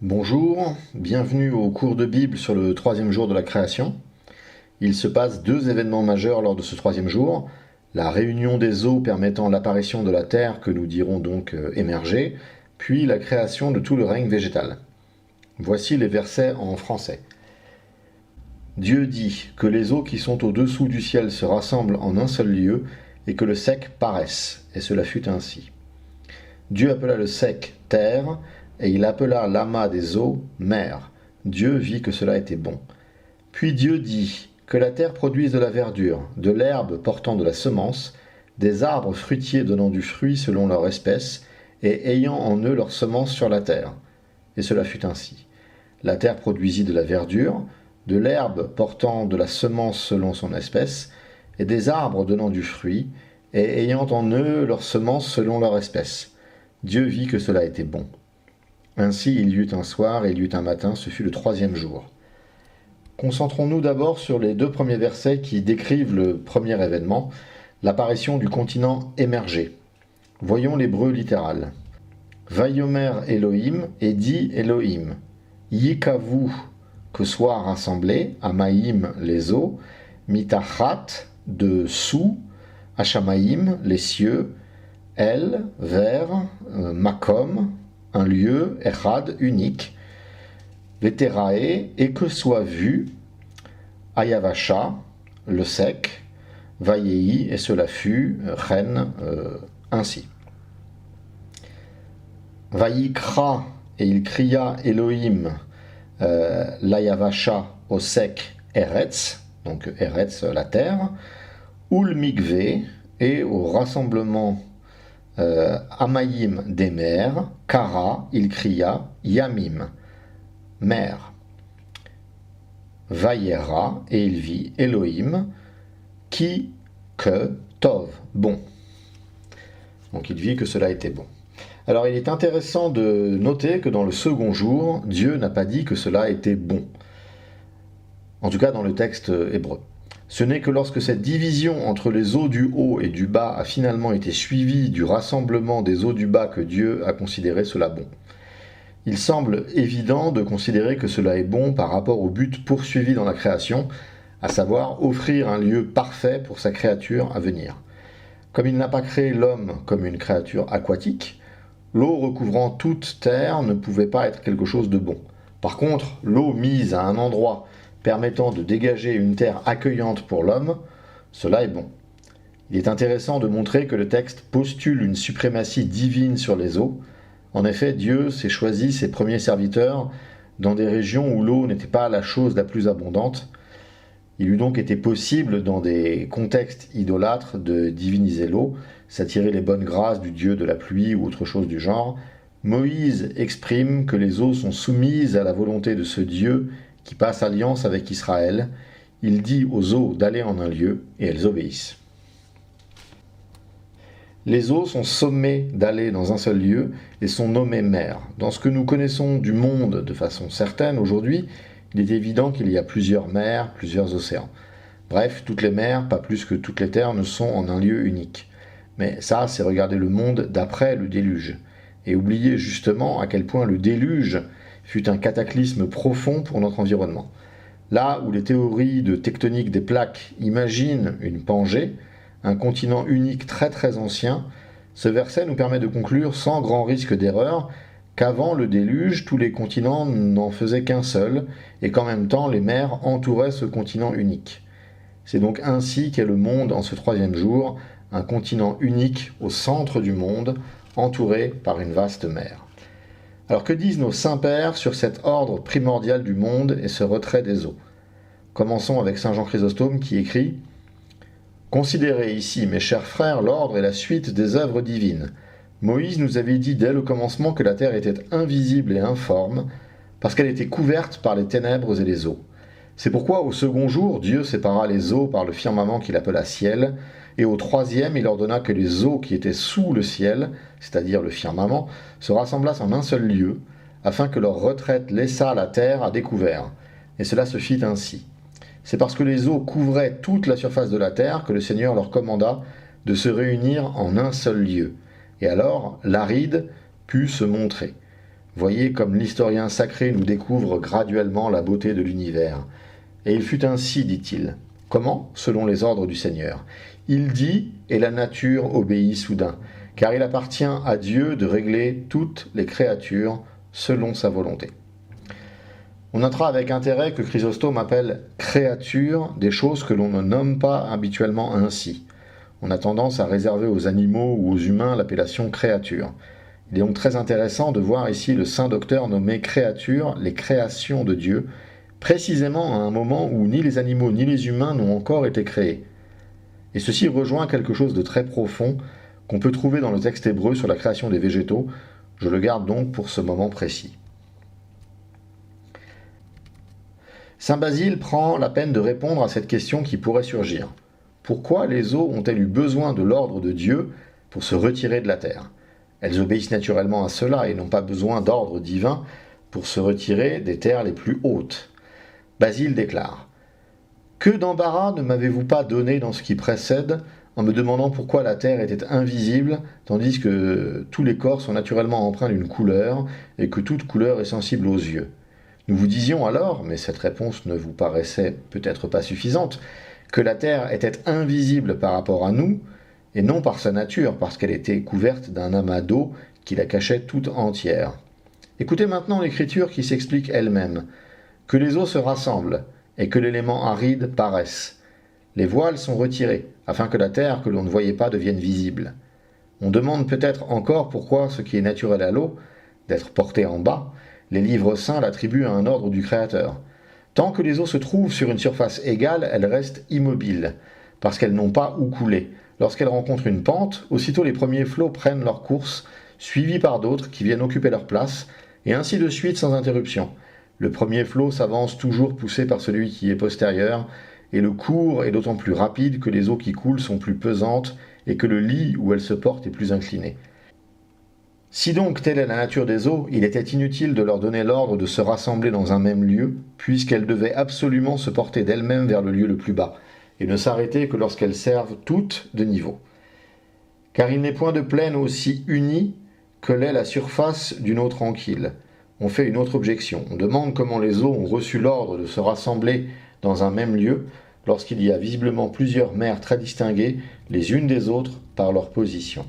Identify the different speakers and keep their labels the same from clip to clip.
Speaker 1: Bonjour, bienvenue au cours de Bible sur le troisième jour de la création. Il se passe deux événements majeurs lors de ce troisième jour. La réunion des eaux permettant l'apparition de la terre que nous dirons donc émerger, puis la création de tout le règne végétal. Voici les versets en français. Dieu dit que les eaux qui sont au-dessous du ciel se rassemblent en un seul lieu et que le sec paraisse, et cela fut ainsi. Dieu appela le sec terre, et il appela l'amas des eaux mer. Dieu vit que cela était bon. Puis Dieu dit que la terre produise de la verdure, de l'herbe portant de la semence, des arbres fruitiers donnant du fruit selon leur espèce, et ayant en eux leur semence sur la terre. Et cela fut ainsi. La terre produisit de la verdure, de l'herbe portant de la semence selon son espèce, et des arbres donnant du fruit, et ayant en eux leur semence selon leur espèce. Dieu vit que cela était bon. Ainsi il y eut un soir et il y eut un matin, ce fut le troisième jour. Concentrons-nous d'abord sur les deux premiers versets qui décrivent le premier événement, l'apparition du continent émergé. Voyons l'hébreu littéral. Vayomer Elohim et dit Elohim. Yikavu, que soient rassemblés, Amaïm, les eaux, Mitachat, de sous, Hashamaïm, les cieux, El, vers, Makom, un lieu, Echad, unique, Veterae, et que soit vu, Ayavasha, le sec, Vayei, et cela fut, Chen, ainsi. Vayikra, et il cria Elohim, l'Ayavasha au sec, Eretz, donc Eretz, la terre, Ul Mikve, et au rassemblement Amayim des mers, Kara, il cria, Yamim, mer. Vayera, et il vit, Elohim, qui, que, Tov, bon. Donc il vit que cela était bon. Alors il est intéressant de noter que dans le second jour, Dieu n'a pas dit que cela était bon. En tout cas dans le texte hébreu. Ce n'est que lorsque cette division entre les eaux du haut et du bas a finalement été suivie du rassemblement des eaux du bas que Dieu a considéré cela bon. Il semble évident de considérer que cela est bon par rapport au but poursuivi dans la création, à savoir offrir un lieu parfait pour sa créature à venir. Comme il n'a pas créé l'homme comme une créature aquatique, l'eau recouvrant toute terre ne pouvait pas être quelque chose de bon. Par contre, l'eau mise à un endroit permettant de dégager une terre accueillante pour l'homme, cela est bon. Il est intéressant de montrer que le texte postule une suprématie divine sur les eaux. En effet, Dieu s'est choisi ses premiers serviteurs dans des régions où l'eau n'était pas la chose la plus abondante. Il eût donc été possible, dans des contextes idolâtres, de diviniser l'eau, s'attirer les bonnes grâces du dieu de la pluie ou autre chose du genre. Moïse exprime que les eaux sont soumises à la volonté de ce Dieu qui passe alliance avec Israël. Il dit aux eaux d'aller en un lieu, et elles obéissent. Les eaux sont sommées d'aller dans un seul lieu et sont nommées mers. Dans ce que nous connaissons du monde de façon certaine aujourd'hui, il est évident qu'il y a plusieurs mers, plusieurs océans. Bref, toutes les mers, pas plus que toutes les terres, ne sont en un lieu unique. Mais ça, c'est regarder le monde d'après le déluge, et oublier justement à quel point le déluge fut un cataclysme profond pour notre environnement. Là où les théories de tectonique des plaques imaginent une Pangée, un continent unique très très ancien, ce verset nous permet de conclure sans grand risque d'erreur qu'avant le déluge, tous les continents n'en faisaient qu'un seul, et qu'en même temps les mers entouraient ce continent unique. C'est donc ainsi qu'est le monde en ce troisième jour, un continent unique au centre du monde, entouré par une vaste mer. Alors que disent nos saints-pères sur cet ordre primordial du monde et ce retrait des eaux? Commençons avec saint Jean Chrysostome qui écrit « Considérez ici, mes chers frères, l'ordre et la suite des œuvres divines. Moïse nous avait dit dès le commencement que la terre était invisible et informe, parce qu'elle était couverte par les ténèbres et les eaux. C'est pourquoi au second jour, Dieu sépara les eaux par le firmament qu'il appela ciel, et au troisième, il ordonna que les eaux qui étaient sous le ciel, c'est-à-dire le firmament, se rassemblassent en un seul lieu, afin que leur retraite laissât la terre à découvert. Et cela se fit ainsi. C'est parce que les eaux couvraient toute la surface de la terre que le Seigneur leur commanda de se réunir en un seul lieu. Et alors, l'aride put se montrer. Voyez comme l'historien sacré nous découvre graduellement la beauté de l'univers. Et il fut ainsi, dit-il. Comment? Selon les ordres du Seigneur. Il dit, et la nature obéit soudain, car il appartient à Dieu de régler toutes les créatures selon sa volonté. On notera avec intérêt que Chrysostome appelle créatures des choses que l'on ne nomme pas habituellement ainsi. On a tendance à réserver aux animaux ou aux humains l'appellation créature. Il est donc très intéressant de voir ici le saint docteur nommer créature les créations de Dieu, précisément à un moment où ni les animaux ni les humains n'ont encore été créés. Et ceci rejoint quelque chose de très profond qu'on peut trouver dans le texte hébreu sur la création des végétaux. Je le garde donc pour ce moment précis. Saint Basile prend la peine de répondre à cette question qui pourrait surgir. Pourquoi les eaux ont-elles eu besoin de l'ordre de Dieu pour se retirer de la terre? Elles obéissent naturellement à cela et n'ont pas besoin d'ordre divin pour se retirer des terres les plus hautes. Basile déclare « Que d'embarras ne m'avez-vous pas donné dans ce qui précède en me demandant pourquoi la terre était invisible, tandis que tous les corps sont naturellement empreints d'une couleur et que toute couleur est sensible aux yeux. Nous vous disions alors, mais cette réponse ne vous paraissait peut-être pas suffisante, que la terre était invisible par rapport à nous, et non par sa nature, parce qu'elle était couverte d'un amas d'eau qui la cachait toute entière. Écoutez maintenant l'écriture qui s'explique elle-même. Que les eaux se rassemblent, et que l'élément aride paraisse. Les voiles sont retirés, afin que la terre que l'on ne voyait pas devienne visible. On demande peut-être encore pourquoi ce qui est naturel à l'eau, d'être porté en bas, les livres saints l'attribuent à un ordre du Créateur. Tant que les eaux se trouvent sur une surface égale, elles restent immobiles, parce qu'elles n'ont pas où couler. Lorsqu'elles rencontrent une pente, aussitôt les premiers flots prennent leur course, suivis par d'autres qui viennent occuper leur place, et ainsi de suite sans interruption. Le premier flot s'avance toujours poussé par celui qui est postérieur, et le cours est d'autant plus rapide que les eaux qui coulent sont plus pesantes et que le lit où elles se portent est plus incliné. Si donc telle est la nature des eaux, il était inutile de leur donner l'ordre de se rassembler dans un même lieu, puisqu'elles devaient absolument se porter d'elles-mêmes vers le lieu le plus bas, et ne s'arrêter que lorsqu'elles servent toutes de niveau. Car il n'est point de plaine aussi unie que l'est la surface d'une eau tranquille. On fait une autre objection. On demande comment les eaux ont reçu l'ordre de se rassembler dans un même lieu, lorsqu'il y a visiblement plusieurs mers très distinguées les unes des autres par leur position.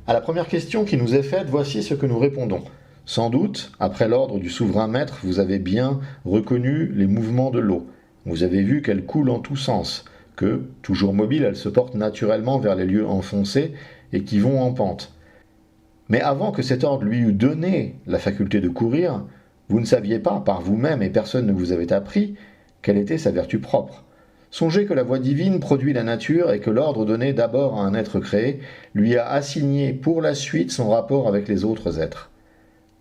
Speaker 1: À la première question qui nous est faite, voici ce que nous répondons. Sans doute, après l'ordre du souverain maître, vous avez bien reconnu les mouvements de l'eau. Vous avez vu qu'elle coule en tous sens, que, toujours mobile, elle se porte naturellement vers les lieux enfoncés et qui vont en pente. Mais avant que cet ordre lui eût donné la faculté de courir, vous ne saviez pas, par vous-même, et personne ne vous avait appris, quelle était sa vertu propre. Songez que la voie divine produit la nature et que l'ordre donné d'abord à un être créé lui a assigné pour la suite son rapport avec les autres êtres.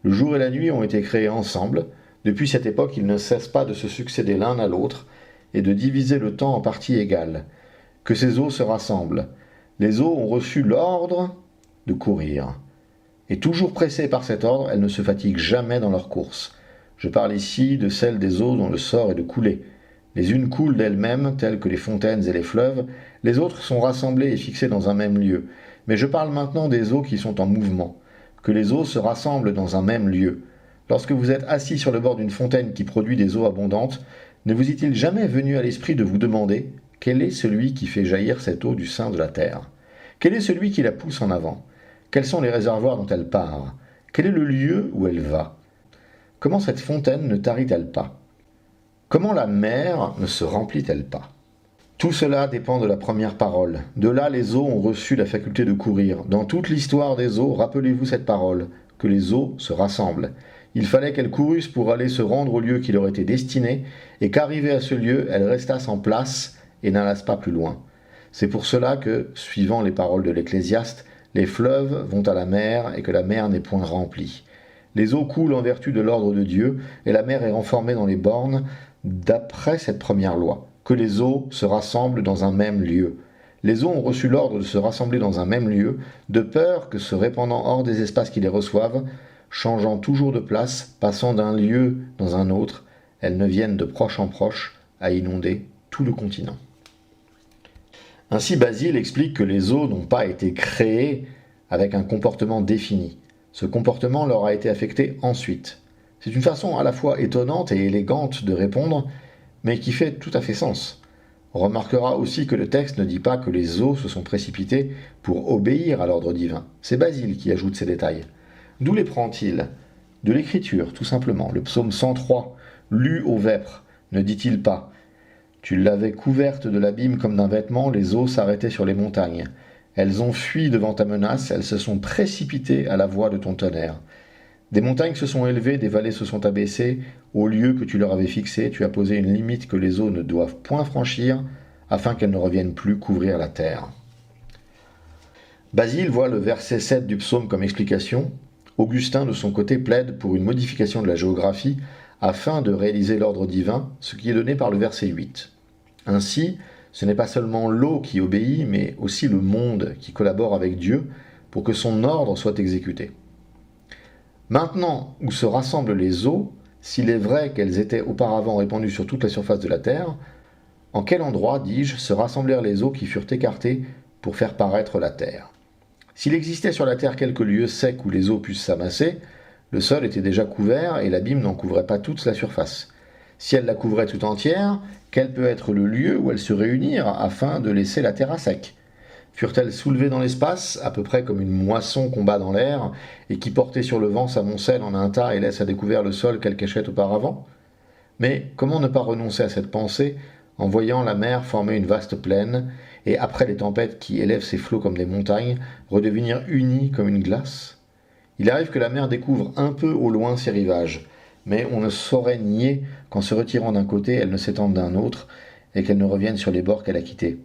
Speaker 1: Le jour et la nuit ont été créés ensemble. Depuis cette époque, ils ne cessent pas de se succéder l'un à l'autre et de diviser le temps en parties égales. Que ces eaux se rassemblent. Les eaux ont reçu l'ordre de courir. Et toujours pressées par cet ordre, elles ne se fatiguent jamais dans leur course. Je parle ici de celles des eaux dont le sort est de couler. Les unes coulent d'elles-mêmes, telles que les fontaines et les fleuves, les autres sont rassemblées et fixées dans un même lieu. Mais je parle maintenant des eaux qui sont en mouvement. Que les eaux se rassemblent dans un même lieu. Lorsque vous êtes assis sur le bord d'une fontaine qui produit des eaux abondantes, ne vous est-il jamais venu à l'esprit de vous demander quel est celui qui fait jaillir cette eau du sein de la terre? Quel est celui qui la pousse en avant? Quels sont les réservoirs dont elle part? Quel est le lieu où elle va? Comment cette fontaine ne tarit-elle pas? Comment la mer ne se remplit-elle pas? Tout cela dépend de la première parole. De là, les eaux ont reçu la faculté de courir. Dans toute l'histoire des eaux, rappelez-vous cette parole, que les eaux se rassemblent. Il fallait qu'elles courussent pour aller se rendre au lieu qui leur était destiné, et qu'arrivées à ce lieu, elles restassent en place et n'allassent pas plus loin. C'est pour cela que, suivant les paroles de l'Ecclésiaste, les fleuves vont à la mer et que la mer n'est point remplie. Les eaux coulent en vertu de l'ordre de Dieu, et la mer est renformée dans les bornes d'après cette première loi, que les eaux se rassemblent dans un même lieu. Les eaux ont reçu l'ordre de se rassembler dans un même lieu, de peur que, se répandant hors des espaces qui les reçoivent, changeant toujours de place, passant d'un lieu dans un autre, elles ne viennent de proche en proche à inonder tout le continent. Ainsi, Basile explique que les eaux n'ont pas été créées avec un comportement défini. Ce comportement leur a été affecté ensuite. C'est une façon à la fois étonnante et élégante de répondre, mais qui fait tout à fait sens. On remarquera aussi que le texte ne dit pas que les eaux se sont précipitées pour obéir à l'ordre divin. C'est Basile qui ajoute ces détails. D'où les prend-il? De l'Écriture, tout simplement. Le psaume 103, lu aux vêpres, ne dit-il pas: Tu l'avais couverte de l'abîme comme d'un vêtement, les eaux s'arrêtaient sur les montagnes. Elles ont fui devant ta menace, elles se sont précipitées à la voix de ton tonnerre. Des montagnes se sont élevées, des vallées se sont abaissées, au lieu que tu leur avais fixé, tu as posé une limite que les eaux ne doivent point franchir, afin qu'elles ne reviennent plus couvrir la terre. Basile voit le verset 7 du psaume comme explication. Augustin, de son côté, plaide pour une modification de la géographie afin de réaliser l'ordre divin, ce qui est donné par le verset 8. Ainsi, ce n'est pas seulement l'eau qui obéit, mais aussi le monde qui collabore avec Dieu pour que son ordre soit exécuté. Maintenant, où se rassemblent les eaux, s'il est vrai qu'elles étaient auparavant répandues sur toute la surface de la terre, en quel endroit, dis-je, se rassemblèrent les eaux qui furent écartées pour faire paraître la terre? S'il existait sur la terre quelques lieux secs où les eaux puissent s'amasser, le sol était déjà couvert et l'abîme n'en couvrait pas toute la surface. Si elle la couvrait tout entière, quel peut être le lieu où elles se réunirent afin de laisser la terre à sec? Furent-elles soulevées dans l'espace, à peu près comme une moisson qu'on bat dans l'air, et qui portée sur le vent s'amoncelle en un tas et laisse à découvert le sol qu'elle cachait auparavant? Mais comment ne pas renoncer à cette pensée en voyant la mer former une vaste plaine, et après les tempêtes qui élèvent ses flots comme des montagnes, redevenir unie comme une glace? Il arrive que la mer découvre un peu au loin ses rivages, mais on ne saurait nier qu'en se retirant d'un côté, elle ne s'étende d'un autre, et qu'elle ne revienne sur les bords qu'elle a quittés.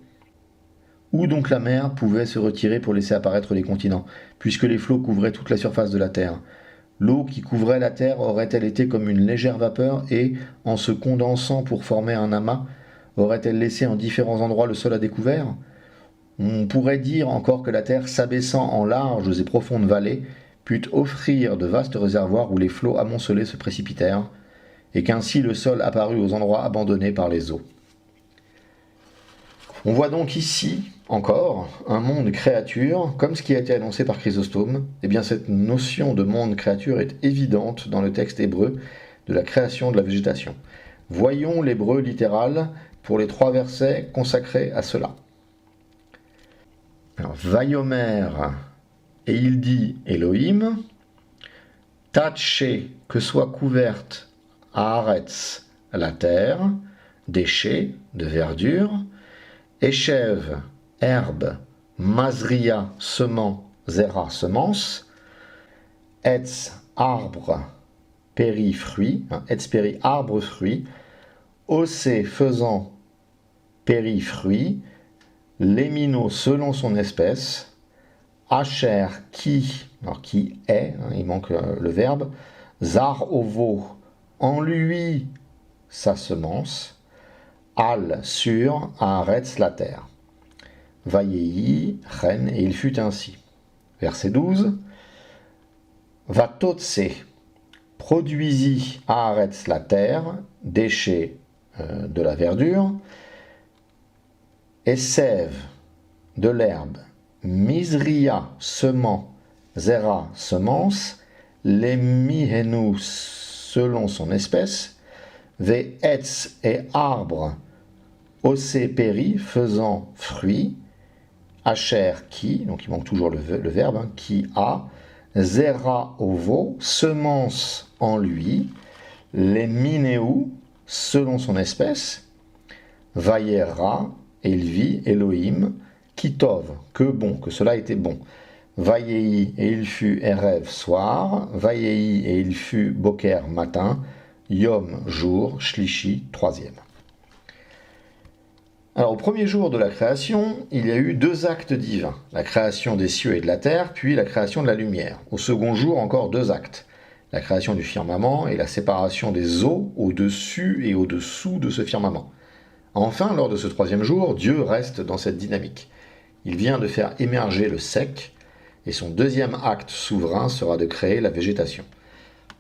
Speaker 1: Où donc la mer pouvait se retirer pour laisser apparaître les continents, puisque les flots couvraient toute la surface de la terre? L'eau qui couvrait la terre aurait-elle été comme une légère vapeur et, en se condensant pour former un amas, aurait-elle laissé en différents endroits le sol à découvert? On pourrait dire encore que la terre, s'abaissant en larges et profondes vallées, put offrir de vastes réservoirs où les flots amoncelés se précipitèrent, et qu'ainsi le sol apparut aux endroits abandonnés par les eaux. On voit donc ici, encore, un monde créature, comme ce qui a été annoncé par Chrysostome. Eh bien, cette notion de monde créature est évidente dans le texte hébreu de la création de la végétation. Voyons l'hébreu littéral pour les 3 versets consacrés à cela. Alors, Vayomer, et il dit Elohim, Taché, que soit couverte Haaretz, la terre, déchets, de verdure, Échev, herbe, Mazria, semant, Zera, semence, Etz, arbre, péri, fruit, Etz, péri, arbre, fruit, Océ, faisant, péri, fruit, Lémino, selon son espèce, Asher, qui, alors qui est, il manque le verbe, Zar, ovo, en lui, sa semence, Al, sur, Haaretz, la terre. Vayehi, chen, et il fut ainsi. Verset 12. Vatotse, produisit Haaretz, la terre, déchets de la verdure, et sève, de l'herbe, Misria, semant, Zera, semence, les mihenu, selon son espèce, Ve etz, et arbre, Océ, péri, faisant fruit, Asher, qui, donc il manque toujours le verbe, qui a, Zera, ovo, semence en lui, les minéou, selon son espèce, Vayera, et il vit, Elohim, Kitov, que bon, que cela était bon. Vayehi, et il fut Erev, soir. Vayehi, et il fut Boker, matin. Yom, jour. Shlishi, 3e. Alors, au premier jour de la création, il y a eu 2 actes divins. La création des cieux et de la terre, puis la création de la lumière. Au second jour, encore 2 actes. La création du firmament et la séparation des eaux au-dessus et au-dessous de ce firmament. Enfin, lors de ce 3e jour, Dieu reste dans cette dynamique. Il vient de faire émerger le sec, et son 2e acte souverain sera de créer la végétation.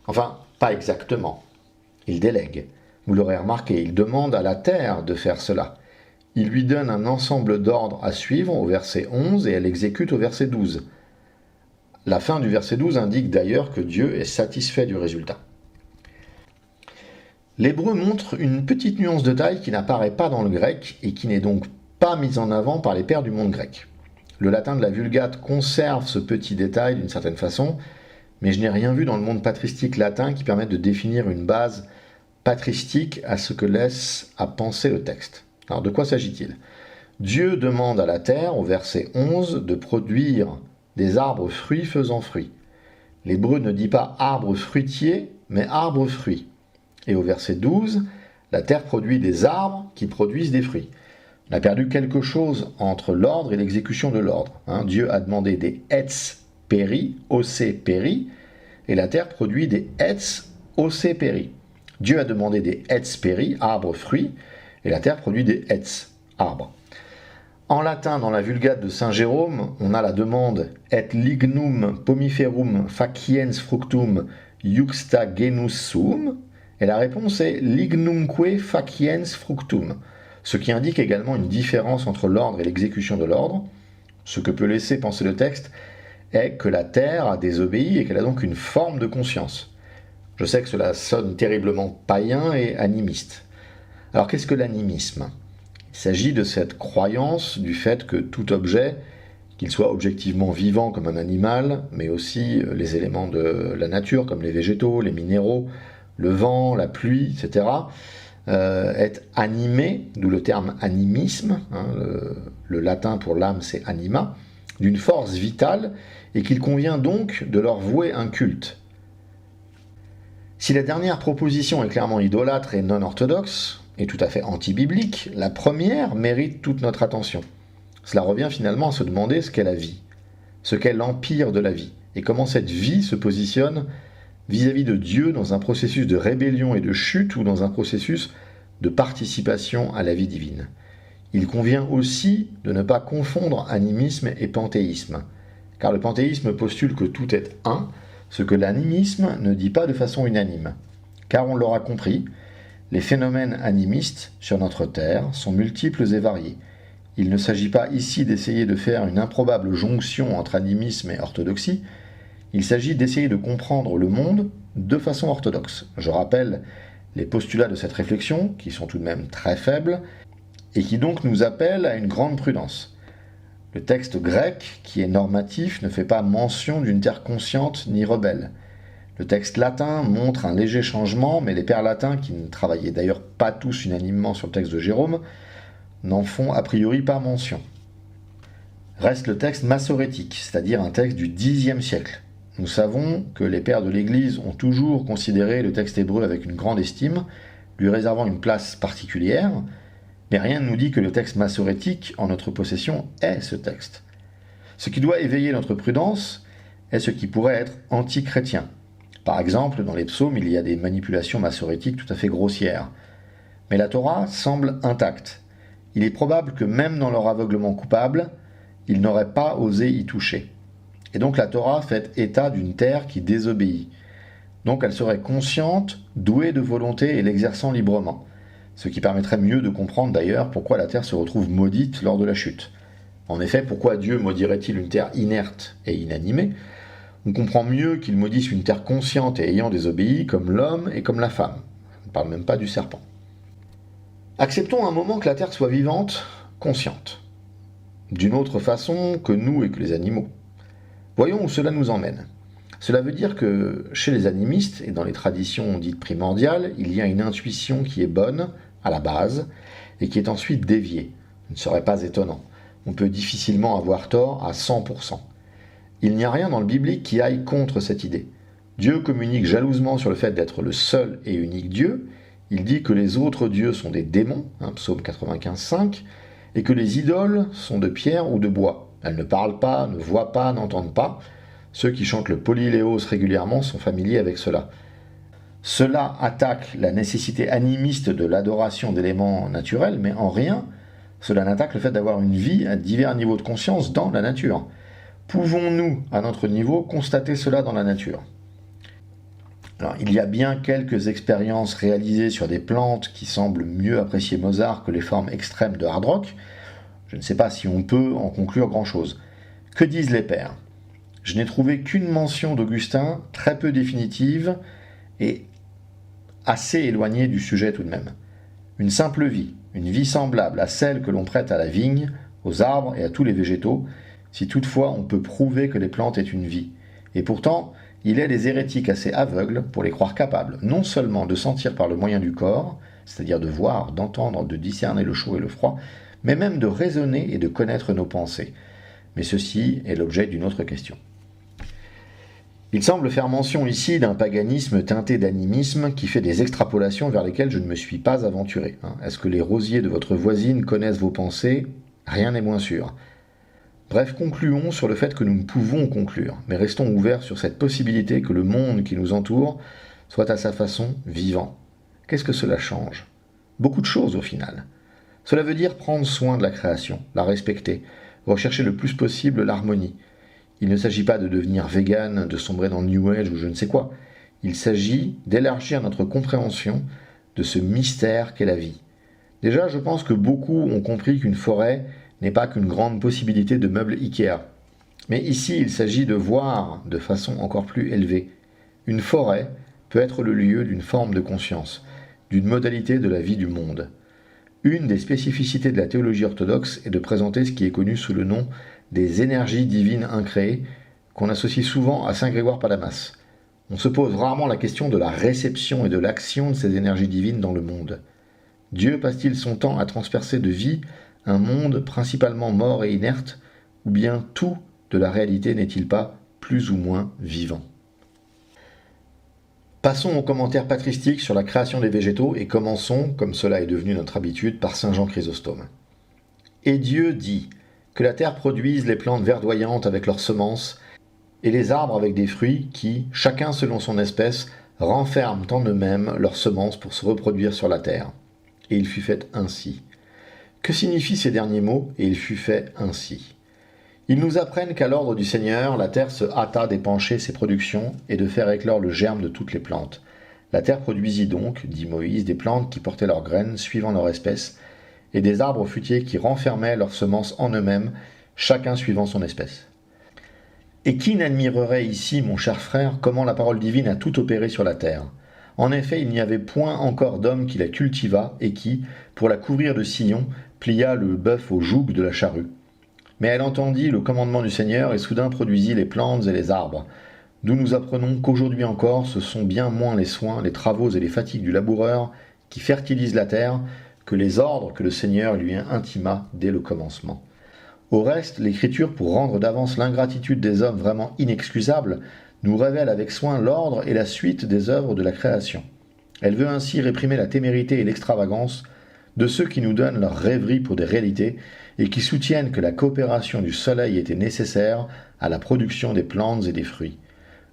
Speaker 1: Enfin, pas exactement. Il délègue. Vous l'aurez remarqué, il demande à la terre de faire cela. Il lui donne un ensemble d'ordres à suivre au verset 11 et elle exécute au verset 12. La fin du verset 12 indique d'ailleurs que Dieu est satisfait du résultat. L'hébreu montre une petite nuance de taille qui n'apparaît pas dans le grec et qui n'est donc pas mise en avant par les pères du monde grec. Le latin de la Vulgate conserve ce petit détail d'une certaine façon, mais je n'ai rien vu dans le monde patristique latin qui permette de définir une base patristique à ce que laisse à penser le texte. Alors de quoi s'agit-il ? Dieu demande à la terre, au verset 11, de produire des arbres fruits faisant fruit. L'hébreu ne dit pas arbre fruitier, mais arbre fruit. Et au verset 12, la terre produit des arbres qui produisent des fruits. On a perdu quelque chose entre l'ordre et l'exécution de l'ordre. Dieu a demandé des etz péri, océ péri, et la terre produit des etz océ péri. Dieu a demandé des etz péri, arbres fruits, et la terre produit des etz, arbres. En latin, dans la Vulgate de Saint Jérôme, on a la demande et lignum pomiferum faciens fructum iuxta genus sum, et la réponse est lignumque faciens fructum, ce qui indique également une différence entre l'ordre et l'exécution de l'ordre. Ce que peut laisser penser le texte est que la terre a désobéi et qu'elle a donc une forme de conscience. Je sais que cela sonne terriblement païen et animiste. Alors qu'est-ce que l'animisme ? Il s'agit de cette croyance du fait que tout objet, qu'il soit objectivement vivant comme un animal, mais aussi les éléments de la nature comme les végétaux, les minéraux, le vent, la pluie, etc., est animé, d'où le terme animisme, le latin pour l'âme c'est anima, d'une force vitale et qu'il convient donc de leur vouer un culte. Si la dernière proposition est clairement idolâtre et non orthodoxe, et tout à fait anti-biblique, la première mérite toute notre attention. Cela revient finalement à se demander ce qu'est la vie, ce qu'est l'empire de la vie, et comment cette vie se positionne vis-à-vis de Dieu dans un processus de rébellion et de chute ou dans un processus de participation à la vie divine. Il convient aussi de ne pas confondre animisme et panthéisme, car le panthéisme postule que tout est un, ce que l'animisme ne dit pas de façon unanime. Car on l'aura compris, les phénomènes animistes sur notre Terre sont multiples et variés. Il ne s'agit pas ici d'essayer de faire une improbable jonction entre animisme et orthodoxie, il s'agit d'essayer de comprendre le monde de façon orthodoxe. Je rappelle les postulats de cette réflexion, qui sont tout de même très faibles, et qui donc nous appellent à une grande prudence. Le texte grec, qui est normatif, ne fait pas mention d'une terre consciente ni rebelle. Le texte latin montre un léger changement, mais les pères latins, qui ne travaillaient d'ailleurs pas tous unanimement sur le texte de Jérôme, n'en font a priori pas mention. Reste le texte massorétique, c'est-à-dire un texte du Xe siècle. Nous savons que les pères de l'Église ont toujours considéré le texte hébreu avec une grande estime, lui réservant une place particulière, mais rien ne nous dit que le texte massorétique en notre possession est ce texte. Ce qui doit éveiller notre prudence est ce qui pourrait être anti-chrétien. Par exemple, dans les psaumes, il y a des manipulations massorétiques tout à fait grossières. Mais la Torah semble intacte. Il est probable que même dans leur aveuglement coupable, ils n'auraient pas osé y toucher. Et donc la Torah fait état d'une terre qui désobéit. Donc elle serait consciente, douée de volonté et l'exerçant librement. Ce qui permettrait mieux de comprendre d'ailleurs pourquoi la terre se retrouve maudite lors de la chute. En effet, pourquoi Dieu maudirait-il une terre inerte et inanimée ? On comprend mieux qu'il maudisse une terre consciente et ayant désobéi comme l'homme et comme la femme. On ne parle même pas du serpent. Acceptons un moment que la terre soit vivante, consciente. D'une autre façon que nous et que les animaux. Voyons où cela nous emmène. Cela veut dire que chez les animistes et dans les traditions dites primordiales, il y a une intuition qui est bonne, à la base, et qui est ensuite déviée. Ce ne serait pas étonnant. On peut difficilement avoir tort à 100%. Il n'y a rien dans le biblique qui aille contre cette idée. Dieu communique jalousement sur le fait d'être le seul et unique Dieu. Il dit que les autres dieux sont des démons, psaume 95,5, et que les idoles sont de pierre ou de bois. Elles ne parlent pas, ne voient pas, n'entendent pas. Ceux qui chantent le polyléos régulièrement sont familiers avec cela. Cela attaque la nécessité animiste de l'adoration d'éléments naturels, mais en rien, cela n'attaque le fait d'avoir une vie à divers niveaux de conscience dans la nature. Pouvons-nous, à notre niveau, constater cela dans la nature ? Alors, il y a bien quelques expériences réalisées sur des plantes qui semblent mieux apprécier Mozart que les formes extrêmes de hard rock. Je ne sais pas si on peut en conclure grand-chose. Que disent les pères ? je n'ai trouvé qu'une mention d'Augustin, très peu définitive et assez éloignée du sujet tout de même. Une simple vie, une vie semblable à celle que l'on prête à la vigne, aux arbres et à tous les végétaux, si toutefois on peut prouver que les plantes aient une vie. Et pourtant, il est des hérétiques assez aveugles pour les croire capables, non seulement de sentir par le moyen du corps, c'est-à-dire de voir, d'entendre, de discerner le chaud et le froid, mais même de raisonner et de connaître nos pensées. Mais ceci est l'objet d'une autre question. Il semble faire mention ici d'un paganisme teinté d'animisme qui fait des extrapolations vers lesquelles je ne me suis pas aventuré. Est-ce que les rosiers de votre voisine connaissent vos pensées? Rien n'est moins sûr. Bref, concluons sur le fait que nous ne pouvons conclure, mais restons ouverts sur cette possibilité que le monde qui nous entoure soit à sa façon vivant. Qu'est-ce que cela change? Beaucoup de choses au final. Cela veut dire prendre soin de la création, la respecter, rechercher le plus possible l'harmonie. Il ne s'agit pas de devenir vegan, de sombrer dans le New Age ou je ne sais quoi. Il s'agit d'élargir notre compréhension de ce mystère qu'est la vie. Déjà, je pense que beaucoup ont compris qu'une forêt n'est pas qu'une grande possibilité de meubles Ikea. Mais ici, il s'agit de voir de façon encore plus élevée. Une forêt peut être le lieu d'une forme de conscience, d'une modalité de la vie du monde. Une des spécificités de la théologie orthodoxe est de présenter ce qui est connu sous le nom des énergies divines incréées, qu'on associe souvent à saint Grégoire Palamas. On se pose rarement la question de la réception et de l'action de ces énergies divines dans le monde. Dieu passe-t-il son temps à transpercer de vie un monde principalement mort et inerte, ou bien tout de la réalité n'est-il pas plus ou moins vivant? Passons aux commentaires patristiques sur la création des végétaux et commençons, comme cela est devenu notre habitude, par saint Jean Chrysostome. Et Dieu dit que la terre produise les plantes verdoyantes avec leurs semences et les arbres avec des fruits qui, chacun selon son espèce, renferment en eux-mêmes leurs semences pour se reproduire sur la terre. Et il fut fait ainsi. Que signifient ces derniers mots « et il fut fait ainsi » Ils nous apprennent qu'à l'ordre du Seigneur, la terre se hâta d'épancher ses productions et de faire éclore le germe de toutes les plantes. La terre produisit donc, dit Moïse, des plantes qui portaient leurs graines suivant leur espèce, et des arbres fruitiers qui renfermaient leurs semences en eux-mêmes, chacun suivant son espèce. Et qui n'admirerait ici, mon cher frère, comment la parole divine a tout opéré sur la terre? En effet, il n'y avait point encore d'homme qui la cultivât et qui, pour la couvrir de sillons, plia le bœuf au joug de la charrue. Mais elle entendit le commandement du Seigneur et soudain produisit les plantes et les arbres. D'où nous apprenons qu'aujourd'hui encore, ce sont bien moins les soins, les travaux et les fatigues du laboureur qui fertilisent la terre que les ordres que le Seigneur lui intima dès le commencement. Au reste, l'Écriture, pour rendre d'avance l'ingratitude des hommes vraiment inexcusable, nous révèle avec soin l'ordre et la suite des œuvres de la création. Elle veut ainsi réprimer la témérité et l'extravagance de ceux qui nous donnent leurs rêveries pour des réalités et qui soutiennent que la coopération du soleil était nécessaire à la production des plantes et des fruits.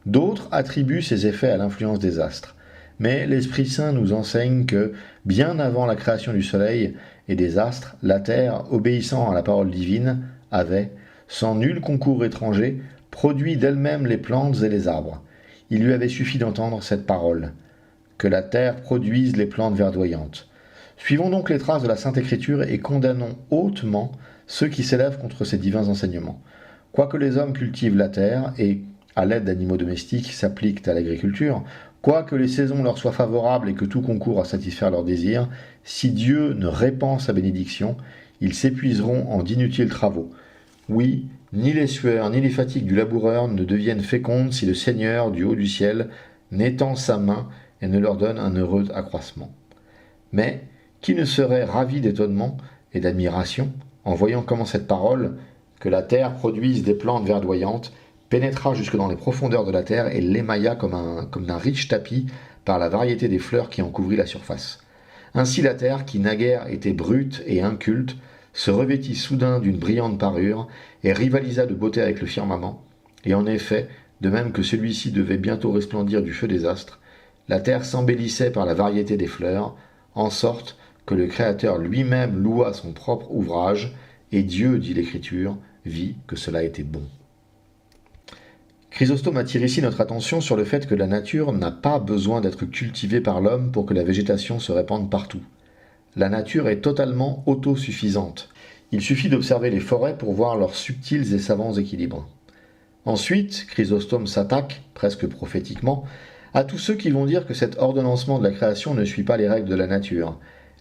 Speaker 1: D'autres attribuent ces effets à l'influence des astres. Mais l'Esprit Saint nous enseigne que, bien avant la création du soleil et des astres, la terre, obéissant à la parole divine, avait, sans nul concours étranger, produit d'elle-même les plantes et les arbres. Il lui avait suffi d'entendre cette parole, que la terre produise les plantes verdoyantes. Suivons donc les traces de la Sainte Écriture et condamnons hautement ceux qui s'élèvent contre ces divins enseignements. Quoique les hommes cultivent la terre et, à l'aide d'animaux domestiques, s'appliquent à l'agriculture, quoique les saisons leur soient favorables et que tout concourt à satisfaire leurs désirs, si Dieu ne répand sa bénédiction, ils s'épuiseront en d'inutiles travaux. Oui, ni les sueurs ni les fatigues du laboureur ne deviennent fécondes si le Seigneur du haut du ciel n'étend sa main et ne leur donne un heureux accroissement. Mais qui ne serait ravi d'étonnement et d'admiration en voyant comment cette parole, que la terre produise des plantes verdoyantes, pénétra jusque dans les profondeurs de la terre et l'émailla comme d'un riche tapis par la variété des fleurs qui en couvrit la surface. Ainsi la terre, qui naguère était brute et inculte, se revêtit soudain d'une brillante parure et rivalisa de beauté avec le firmament. Et en effet, de même que celui-ci devait bientôt resplendir du feu des astres, la terre s'embellissait par la variété des fleurs, en sorte que le Créateur lui-même loua son propre ouvrage, et Dieu, dit l'Écriture, vit que cela était bon. Chrysostome attire ici notre attention sur le fait que la nature n'a pas besoin d'être cultivée par l'homme pour que la végétation se répande partout. La nature est totalement autosuffisante. Il suffit d'observer les forêts pour voir leurs subtils et savants équilibres. Ensuite, Chrysostome s'attaque, presque prophétiquement, à tous ceux qui vont dire que cet ordonnancement de la création ne suit pas les règles de la nature.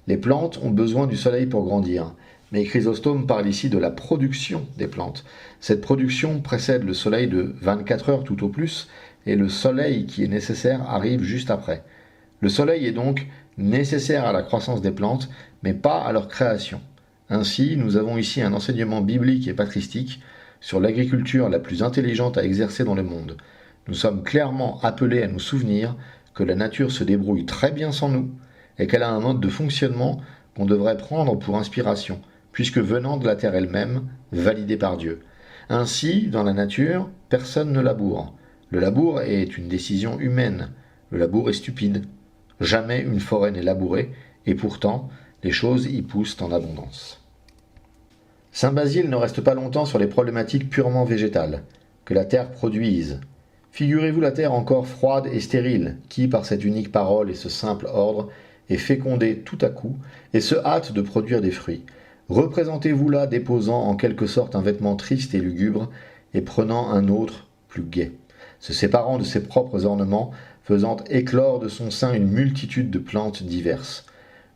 Speaker 1: Les plantes ont besoin du soleil pour grandir, mais Chrysostome parle ici de la production des plantes. Cette production précède le soleil de 24 heures tout au plus, et le soleil qui est nécessaire arrive juste après. Le soleil est donc nécessaire à la croissance des plantes, mais pas à leur création. Ainsi, nous avons ici un enseignement biblique et patristique sur l'agriculture la plus intelligente à exercer dans le monde. Nous sommes clairement appelés à nous souvenir que la nature se débrouille très bien sans nous, et qu'elle a un mode de fonctionnement qu'on devrait prendre pour inspiration, puisque venant de la terre elle-même, validée par Dieu. Ainsi, dans la nature, personne ne laboure. Le labour est une décision humaine. Le labour est stupide. Jamais une forêt n'est labourée, et pourtant, les choses y poussent en abondance. Saint Basile ne reste pas longtemps sur les problématiques purement végétales, que la terre produise. Figurez-vous la terre encore froide et stérile, qui, par cette unique parole et ce simple ordre, est fécondée tout à coup, et se hâte de produire des fruits. Représentez-vous-la déposant en quelque sorte un vêtement triste et lugubre, et prenant un autre, plus gai, se séparant de ses propres ornements, faisant éclore de son sein une multitude de plantes diverses.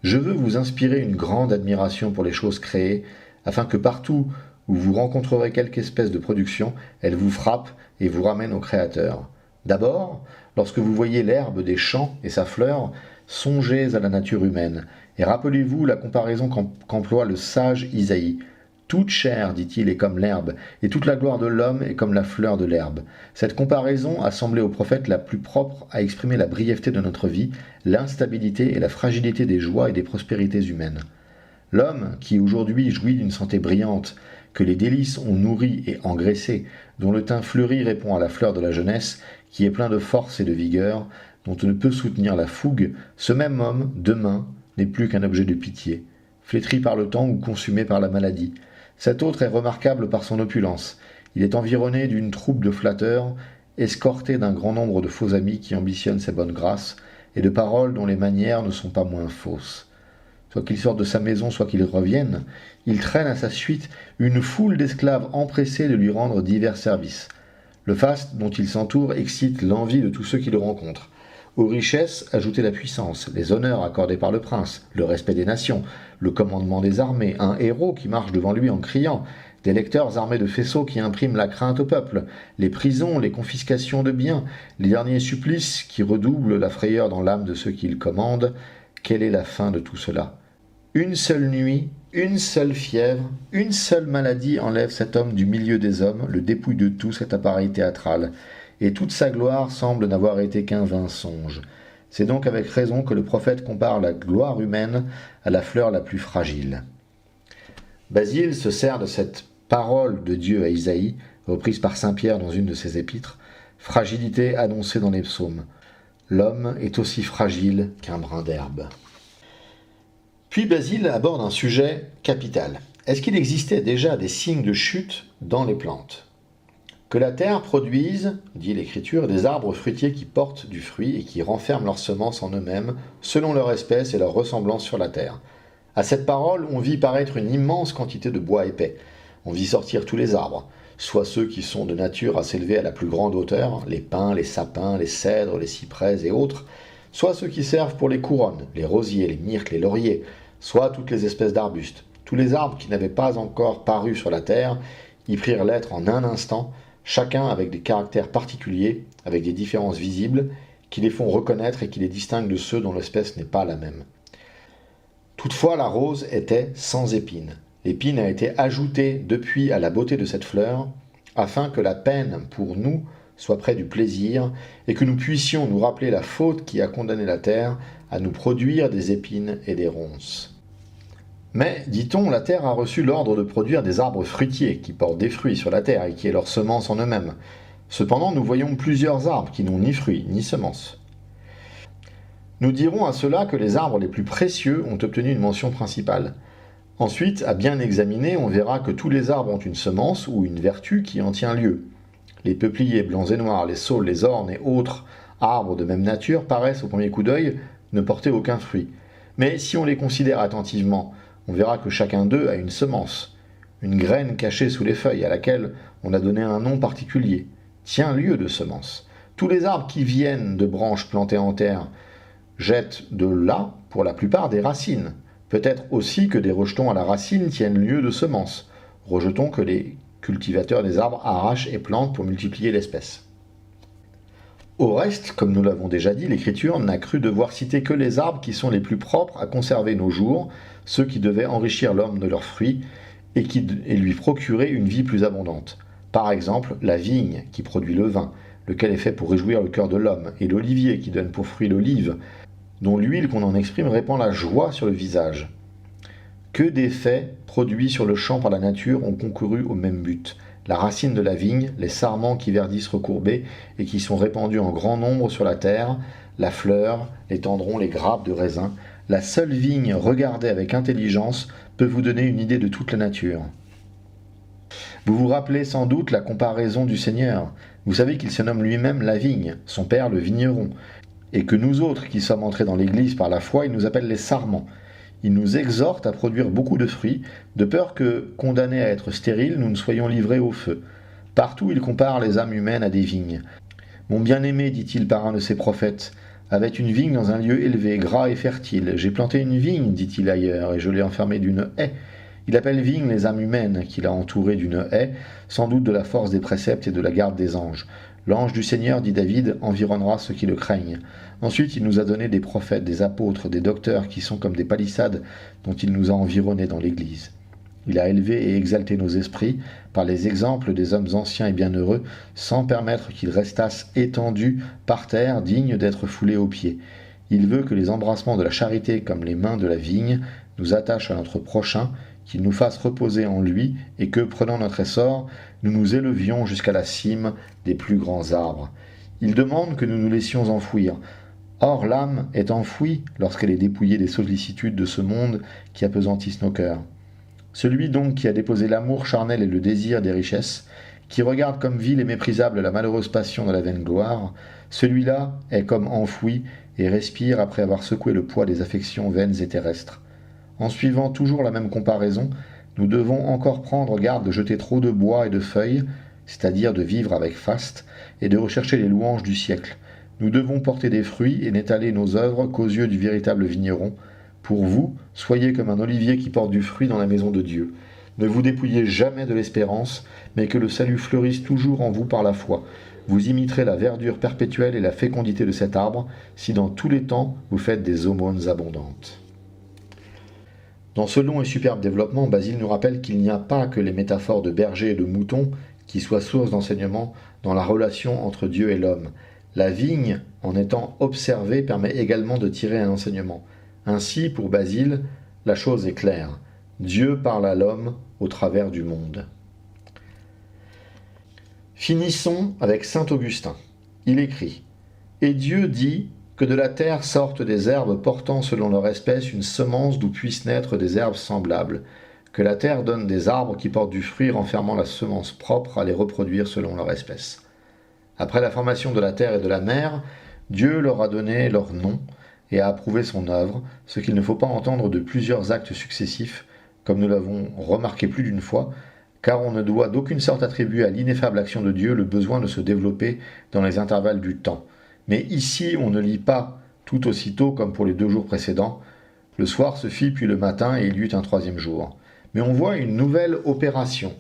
Speaker 1: Je veux vous inspirer une grande admiration pour les choses créées, afin que partout où vous rencontrerez quelque espèce de production, elle vous frappe et vous ramène au Créateur. D'abord, lorsque vous voyez l'herbe des champs et sa fleur, songez à la nature humaine, et rappelez-vous la comparaison qu'emploie le sage Isaïe. Toute chair, dit-il, est comme l'herbe, et toute la gloire de l'homme est comme la fleur de l'herbe. Cette comparaison a semblé au prophète la plus propre à exprimer la brièveté de notre vie, l'instabilité et la fragilité des joies et des prospérités humaines. L'homme, qui aujourd'hui jouit d'une santé brillante, que les délices ont nourri et engraissé, dont le teint fleuri répond à la fleur de la jeunesse, qui est plein de force et de vigueur, dont on ne peut soutenir la fougue, ce même homme, demain, n'est plus qu'un objet de pitié, flétri par le temps ou consumé par la maladie. Cet autre est remarquable par son opulence. Il est environné d'une troupe de flatteurs, escorté d'un grand nombre de faux amis qui ambitionnent ses bonnes grâces, et de paroles dont les manières ne sont pas moins fausses. Soit qu'il sorte de sa maison, soit qu'il revienne, il traîne à sa suite une foule d'esclaves empressés de lui rendre divers services. Le faste dont il s'entoure excite l'envie de tous ceux qui le rencontrent. Aux richesses, ajoutez la puissance, les honneurs accordés par le prince, le respect des nations, le commandement des armées, un héros qui marche devant lui en criant, des lecteurs armés de faisceaux qui impriment la crainte au peuple, les prisons, les confiscations de biens, les derniers supplices qui redoublent la frayeur dans l'âme de ceux qui le commandent. Quelle est la fin de tout cela ? Une seule nuit, une seule fièvre, une seule maladie enlève cet homme du milieu des hommes, le dépouille de tout cet appareil théâtral, et toute sa gloire semble n'avoir été qu'un vain songe. C'est donc avec raison que le prophète compare la gloire humaine à la fleur la plus fragile. Basile se sert de cette parole de Dieu à Isaïe, reprise par saint Pierre dans une de ses épîtres, fragilité annoncée dans les psaumes. L'homme est aussi fragile qu'un brin d'herbe. Puis Basile aborde un sujet capital. Est-ce qu'il existait déjà des signes de chute dans les plantes ? Que la terre produise, dit l'Écriture, des arbres fruitiers qui portent du fruit et qui renferment leurs semences en eux-mêmes, selon leur espèce et leur ressemblance sur la terre. À cette parole, on vit paraître une immense quantité de bois épais. On vit sortir tous les arbres, soit ceux qui sont de nature à s'élever à la plus grande hauteur, les pins, les sapins, les cèdres, les cyprès et autres, soit ceux qui servent pour les couronnes, les rosiers, les myrtes, les lauriers, soit toutes les espèces d'arbustes. Tous les arbres qui n'avaient pas encore paru sur la terre y prirent l'être en un instant, chacun avec des caractères particuliers, avec des différences visibles, qui les font reconnaître et qui les distinguent de ceux dont l'espèce n'est pas la même. Toutefois, la rose était sans épines. L'épine a été ajoutée depuis à la beauté de cette fleur, afin que la peine pour nous soit près du plaisir, et que nous puissions nous rappeler la faute qui a condamné la terre à nous produire des épines et des ronces. Mais, dit-on, la terre a reçu l'ordre de produire des arbres fruitiers qui portent des fruits sur la terre et qui est leur semence en eux-mêmes. Cependant, nous voyons plusieurs arbres qui n'ont ni fruits ni semences. Nous dirons à cela que les arbres les plus précieux ont obtenu une mention principale. Ensuite, à bien examiner, on verra que tous les arbres ont une semence ou une vertu qui en tient lieu. Les peupliers blancs et noirs, les saules, les ornes et autres arbres de même nature paraissent au premier coup d'œil ne porter aucun fruit. Mais si on les considère attentivement, on verra que chacun d'eux a une semence, une graine cachée sous les feuilles à laquelle on a donné un nom particulier. tient lieu de semence. Tous les arbres qui viennent de branches plantées en terre jettent de là, pour la plupart, des racines. Peut-être aussi que des rejetons à la racine tiennent lieu de semence. Rejetons que les cultivateurs des arbres arrachent et plantent pour multiplier l'espèce. Au reste, comme nous l'avons déjà dit, l'Écriture n'a cru devoir citer que les arbres qui sont les plus propres à conserver nos jours, ceux qui devaient enrichir l'homme de leurs fruits et lui procurer une vie plus abondante. Par exemple, la vigne qui produit le vin, lequel est fait pour réjouir le cœur de l'homme, et l'olivier qui donne pour fruit l'olive, dont l'huile qu'on en exprime répand la joie sur le visage. Que des faits produits sur le champ par la nature ont concouru au même but. La racine de la vigne, les sarments qui verdissent recourbés et qui sont répandus en grand nombre sur la terre, la fleur, les tendrons, les grappes de raisin, la seule vigne regardée avec intelligence peut vous donner une idée de toute la nature. Vous vous rappelez sans doute la comparaison du Seigneur. Vous savez qu'il se nomme lui-même la vigne, son père le vigneron, et que nous autres qui sommes entrés dans l'Église par la foi, il nous appelle les sarments. Il nous exhorte à produire beaucoup de fruits, de peur que, condamnés à être stériles, nous ne soyons livrés au feu. Partout il compare les âmes humaines à des vignes. Mon bien-aimé, dit-il par un de ses prophètes, avait une vigne dans un lieu élevé, gras et fertile. J'ai planté une vigne, dit-il ailleurs, et je l'ai enfermée d'une haie. Il appelle vigne les âmes humaines qu'il a entourées d'une haie, sans doute de la force des préceptes et de la garde des anges. L'ange du Seigneur, dit David, environnera ceux qui le craignent. Ensuite, il nous a donné des prophètes, des apôtres, des docteurs qui sont comme des palissades dont il nous a environnés dans l'Église. Il a élevé et exalté nos esprits par les exemples des hommes anciens et bienheureux, sans permettre qu'ils restassent étendus par terre, dignes d'être foulés aux pieds. Il veut que les embrassements de la charité, comme les mains de la vigne, nous attachent à notre prochain, qu'il nous fasse reposer en lui, et que, prenant notre essor, nous nous élevions jusqu'à la cime des plus grands arbres. Il demande que nous nous laissions enfouir. Or l'âme est enfouie lorsqu'elle est dépouillée des sollicitudes de ce monde qui appesantissent nos cœurs. Celui donc qui a déposé l'amour charnel et le désir des richesses, qui regarde comme vile et méprisable la malheureuse passion de la vaine gloire, celui-là est comme enfoui et respire après avoir secoué le poids des affections vaines et terrestres. En suivant toujours la même comparaison, nous devons encore prendre garde de jeter trop de bois et de feuilles, c'est-à-dire de vivre avec faste, et de rechercher les louanges du siècle. Nous devons porter des fruits et n'étaler nos œuvres qu'aux yeux du véritable vigneron. Pour vous, soyez comme un olivier qui porte du fruit dans la maison de Dieu. Ne vous dépouillez jamais de l'espérance, mais que le salut fleurisse toujours en vous par la foi. Vous imiterez la verdure perpétuelle et la fécondité de cet arbre, si dans tous les temps vous faites des aumônes abondantes. Dans ce long et superbe développement, Basile nous rappelle qu'il n'y a pas que les métaphores de berger et de mouton qui soient source d'enseignement dans la relation entre Dieu et l'homme. La vigne, en étant observée, permet également de tirer un enseignement. Ainsi, pour Basile, la chose est claire. Dieu parle à l'homme au travers du monde. Finissons avec saint Augustin. Il écrit « Et Dieu dit que de la terre sortent des herbes portant selon leur espèce une semence d'où puissent naître des herbes semblables, que la terre donne des arbres qui portent du fruit renfermant la semence propre à les reproduire selon leur espèce. Après la formation de la terre et de la mer, Dieu leur a donné leur nom et a approuvé son œuvre, ce qu'il ne faut pas entendre de plusieurs actes successifs, comme nous l'avons remarqué plus d'une fois, car on ne doit d'aucune sorte attribuer à l'ineffable action de Dieu le besoin de se développer dans les intervalles du temps. Mais ici, on ne lit pas tout aussitôt comme pour les 2 jours précédents. Le soir se fit, puis le matin, et il y eut un 3e jour. Mais on voit une nouvelle opération.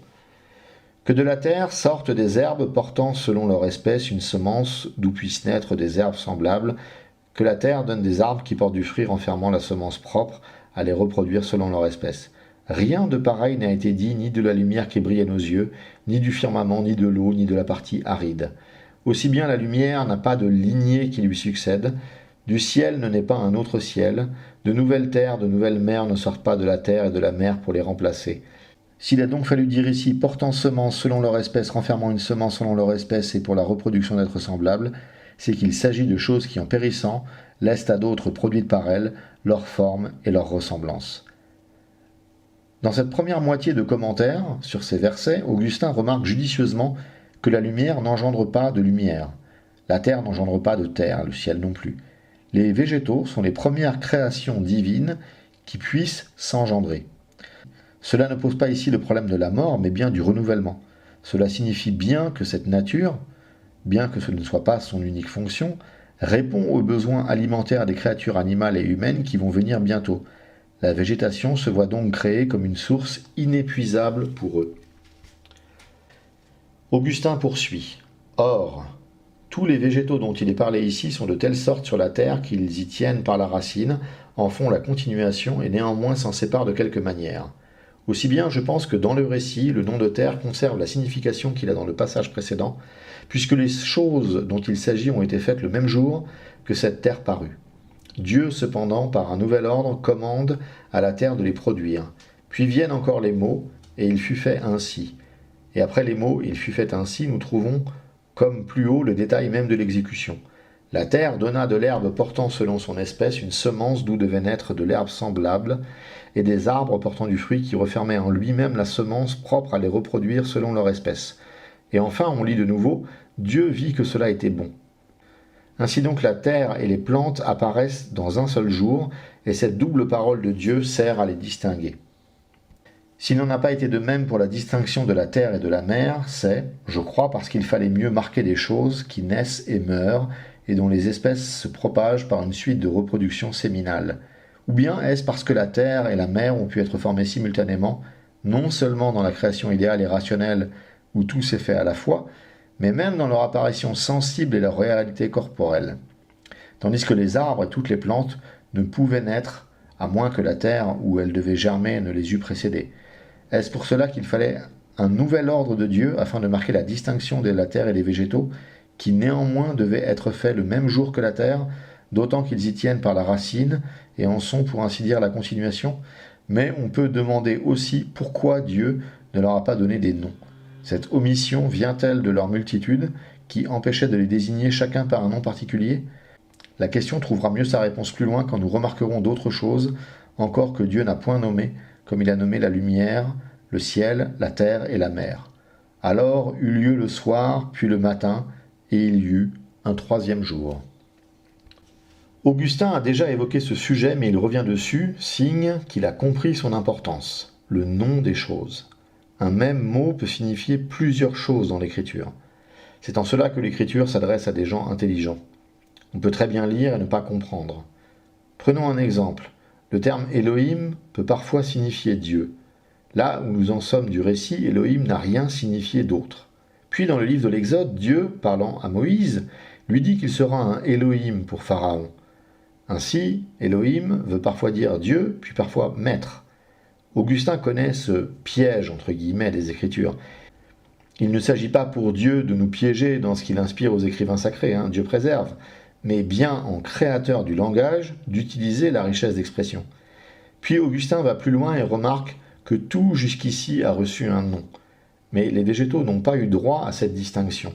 Speaker 1: Que de la terre sortent des herbes portant selon leur espèce une semence d'où puissent naître des herbes semblables, que la terre donne des arbres qui portent du fruit renfermant la semence propre à les reproduire selon leur espèce. Rien de pareil n'a été dit ni de la lumière qui brille à nos yeux, ni du firmament, ni de l'eau, ni de la partie aride. Aussi bien la lumière n'a pas de lignée qui lui succède, du ciel ne naît pas un autre ciel, de nouvelles terres, de nouvelles mers ne sortent pas de la terre et de la mer pour les remplacer. S'il a donc fallu dire ici portant semence selon leur espèce, renfermant une semence selon leur espèce et pour la reproduction d'êtres semblables, c'est qu'il s'agit de choses qui en périssant laissent à d'autres produites par elles leur forme et leur ressemblance. Dans cette première moitié de commentaire sur ces versets, Augustin remarque judicieusement que la lumière n'engendre pas de lumière, la terre n'engendre pas de terre, le ciel non plus. Les végétaux sont les premières créations divines qui puissent s'engendrer. Cela ne pose pas ici le problème de la mort, mais bien du renouvellement. Cela signifie bien que cette nature, bien que ce ne soit pas son unique fonction, répond aux besoins alimentaires des créatures animales et humaines qui vont venir bientôt. La végétation se voit donc créée comme une source inépuisable pour eux. Augustin poursuit. Or, tous les végétaux dont il est parlé ici sont de telle sorte sur la terre qu'ils y tiennent par la racine, en font la continuation et néanmoins s'en séparent de quelque manière. Aussi bien je pense que dans le récit, le nom de terre conserve la signification qu'il a dans le passage précédent, puisque les choses dont il s'agit ont été faites le même jour que cette terre parut. Dieu, cependant, par un nouvel ordre, commande à la terre de les produire. Puis viennent encore les mots, et il fut fait ainsi. Et après les mots, il fut fait ainsi, nous trouvons comme plus haut le détail même de l'exécution. La terre donna de l'herbe portant selon son espèce une semence d'où devait naître de l'herbe semblable, et des arbres portant du fruit qui refermait en lui-même la semence propre à les reproduire selon leur espèce. Et enfin, on lit de nouveau, Dieu vit que cela était bon. Ainsi donc la terre et les plantes apparaissent dans un seul jour, et cette double parole de Dieu sert à les distinguer. S'il n'en a pas été de même pour la distinction de la terre et de la mer, c'est, je crois, parce qu'il fallait mieux marquer des choses qui naissent et meurent, et dont les espèces se propagent par une suite de reproduction séminale. Ou bien est-ce parce que la terre et la mer ont pu être formées simultanément, non seulement dans la création idéale et rationnelle où tout s'est fait à la fois, mais même dans leur apparition sensible et leur réalité corporelle. Tandis que les arbres et toutes les plantes ne pouvaient naître, à moins que la terre où elles devaient germer ne les eût précédées. Est-ce pour cela qu'il fallait un nouvel ordre de Dieu afin de marquer la distinction de la terre et des végétaux, qui néanmoins devaient être faits le même jour que la terre, d'autant qu'ils y tiennent par la racine et en sont pour ainsi dire la continuation? Mais on peut demander aussi pourquoi Dieu ne leur a pas donné des noms. Cette omission vient-elle de leur multitude, qui empêchait de les désigner chacun par un nom particulier? La question trouvera mieux sa réponse plus loin quand nous remarquerons d'autres choses, encore que Dieu n'a point nommé, comme il a nommé la lumière, le ciel, la terre et la mer. Alors eut lieu le soir, puis le matin, et il y eut un troisième jour. Augustin a déjà évoqué ce sujet, mais il revient dessus, signe qu'il a compris son importance, le nom des choses. Un même mot peut signifier plusieurs choses dans l'écriture. C'est en cela que l'écriture s'adresse à des gens intelligents. On peut très bien lire et ne pas comprendre. Prenons un exemple. Le terme Elohim peut parfois signifier Dieu. Là où nous en sommes du récit, Elohim n'a rien signifié d'autre. Puis dans le livre de l'Exode, Dieu, parlant à Moïse, lui dit qu'il sera un Elohim pour Pharaon. Ainsi, Elohim veut parfois dire Dieu, puis parfois maître. Augustin connaît ce piège, entre guillemets, des Écritures. Il ne s'agit pas pour Dieu de nous piéger dans ce qu'il inspire aux écrivains sacrés, Dieu préserve, mais bien en créateur du langage, d'utiliser la richesse d'expression. Puis Augustin va plus loin et remarque que tout jusqu'ici a reçu un nom. Mais les végétaux n'ont pas eu droit à cette distinction,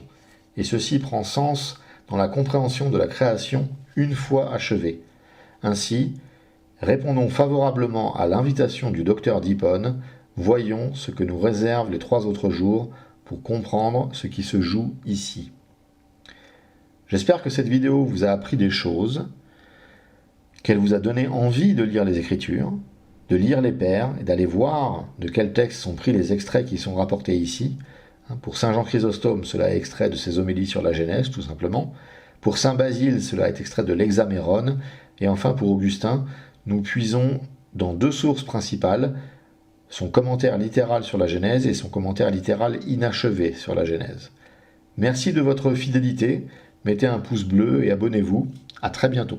Speaker 1: et ceci prend sens dans la compréhension de la création une fois achevée. Ainsi, répondons favorablement à l'invitation du docteur Dippon, voyons ce que nous réservent les 3 autres jours pour comprendre ce qui se joue ici. J'espère que cette vidéo vous a appris des choses, qu'elle vous a donné envie de lire les Écritures, de lire les Pères et d'aller voir de quels textes sont pris les extraits qui sont rapportés ici. Pour saint Jean Chrysostome, cela est extrait de ses homélies sur la Genèse, tout simplement. Pour saint Basile, cela est extrait de l'Hexaméron. Et enfin, pour Augustin, nous puisons dans 2 sources principales, son commentaire littéral sur la Genèse et son commentaire littéral inachevé sur la Genèse. Merci de votre fidélité, mettez un pouce bleu et abonnez-vous. À très bientôt.